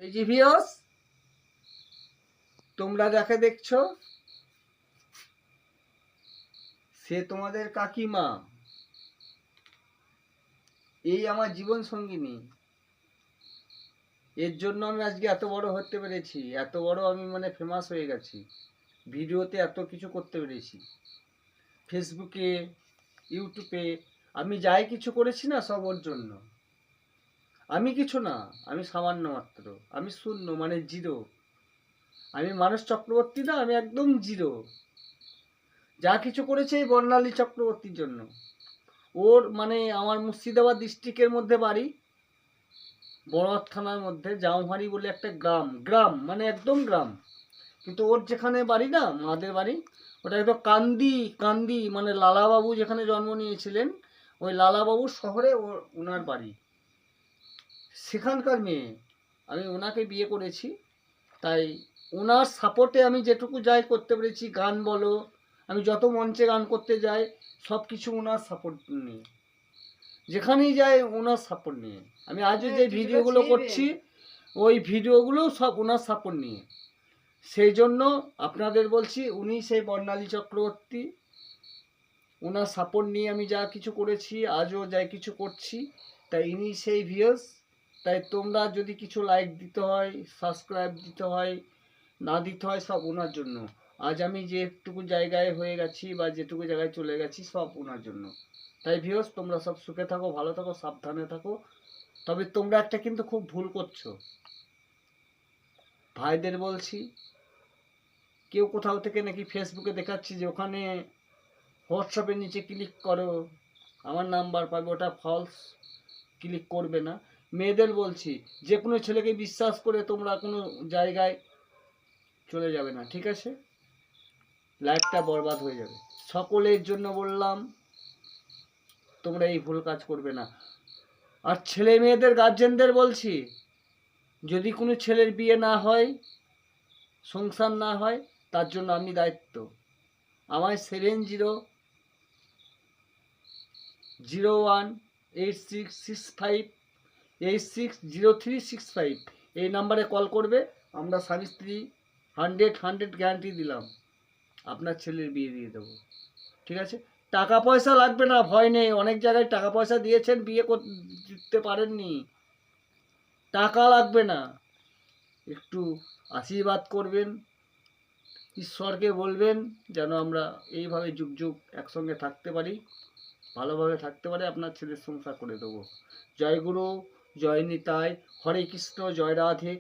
এই যে ভিউয়ার্স, তোমরা যাকে দেখছো সে তোমাদের কাকিমা। এই আমার জীবন সঙ্গিনী। এর জন্য আমি আজকে এত বড় হতে পেরেছি, এত বড় আমি ফেমাস হয়ে গেছি, ভিডিওতে এত কিছু করতে পেরেছি, ফেসবুকে, ইউটিউবে। আমি যাই কিছু করেছি না সব ওর জন্য। আমি কিছু না, আমি সামান্য মাত্র, আমি শূন্য জিরো। আমি মানস চক্রবর্তী না, আমি একদম জিরো। যা কিছু করেছে এই বর্ণালী চক্রবর্তীর জন্য। ওর আমার মুর্শিদাবাদ ডিস্ট্রিক্টের মধ্যে বাড়ি, বড়াত থানার মধ্যে জামহারি বলে একটা গ্রাম। গ্রাম একদম গ্রাম। কিন্তু ওর যেখানে বাড়ি না, মাদের বাড়ি, ওটা একদম কান্দি কান্দি, লালাবাবু যেখানে জন্ম নিয়েছিলেন ওই লালাবাবুর শহরে ওনার বাড়ি। সেখানকার মেয়ে। আমি ওনাকে বিয়ে করেছি। তাই ওনার সাপোর্টে আমি যেটুকু যাই করতে পেরেছি, গান বলো, আমি যত মঞ্চে গান করতে যাই সব কিছু ওনার সাপোর্ট নিয়ে, যেখানেই যাই ওনার সাপোর্ট নিয়ে। আমি আজও যে ভিডিওগুলো করছি ওই ভিডিওগুলো সব ওনার সাপোর্ট নিয়ে। সেই জন্য আপনাদের বলছি, উনি সেই বর্ণালী চক্রবর্তী। ওনার সাপোর্ট নিয়ে আমি যা কিছু করেছি, আজও যাই কিছু করছি, তাই ইনি সেই ভিউয়ার্স। তাই তোমরা যদি কিছু লাইক দিতে হয়, সাবস্ক্রাইব দিতে হয়, না দিতে হয়, সব ওনার জন্য। আজ আমি যেটুকু জায়গায় হয়ে গেছি বা যেটুকু জায়গায় চলে গেছি সব ওনার জন্য। তাই ভিউয়ার্স, তোমরা সব সুখে থাকো, ভালো থাকো, সাবধানে থাকো। তবে তোমরা একটা কিন্তু খুব ভুল করছো। ভাইদের বলছি, কেউ কোথাও থেকে নাকি ফেসবুকে দেখাচ্ছি যে ওখানে হোয়াটসঅ্যাপের নিচে ক্লিক করো, আমার নাম্বার পাবে, ওটা ফলস। ক্লিক করবে না। মেয়েদের বলছি, যে কোনো ছেলেকে বিশ্বাস করে তোমরা কোনো জায়গায় চলে যাবে না, ঠিক আছে? লাইফটা বরবাদ হয়ে যাবে। সকলের জন্য বললাম, তোমরা এই ভুল কাজ করবে না। আর ছেলে মেয়েদের গার্জেনদের বলছি, যদি কোনো ছেলের বিয়ে না হয়, সংসার না হয়, তার জন্য আমি দায়িত্ব। আমায় 70018665860365 এই নাম্বারে কল করবে। আমরা স্বামী স্ত্রী 100 গ্যারান্টি দিলাম, আপনার ছেলের বিয়ে দিয়ে দেবো, ঠিক আছে? টাকা পয়সা লাগবে না, ভয় নেই। অনেক জায়গায় টাকা পয়সা দিয়েছেন, বিয়ে করতে পারেননি। টাকা লাগবে না, একটু আশীর্বাদ করবেন, ঈশ্বরকে বলবেন যেন আমরা এইভাবে যুগ যুগ একসঙ্গে থাকতে পারি, ভালোভাবে থাকতে পারে। আপনার ছেলের সংসার করে দেবো। জয় গুরু, জয় নিতাই, হরে কৃষ্ণ, জয় রাধে।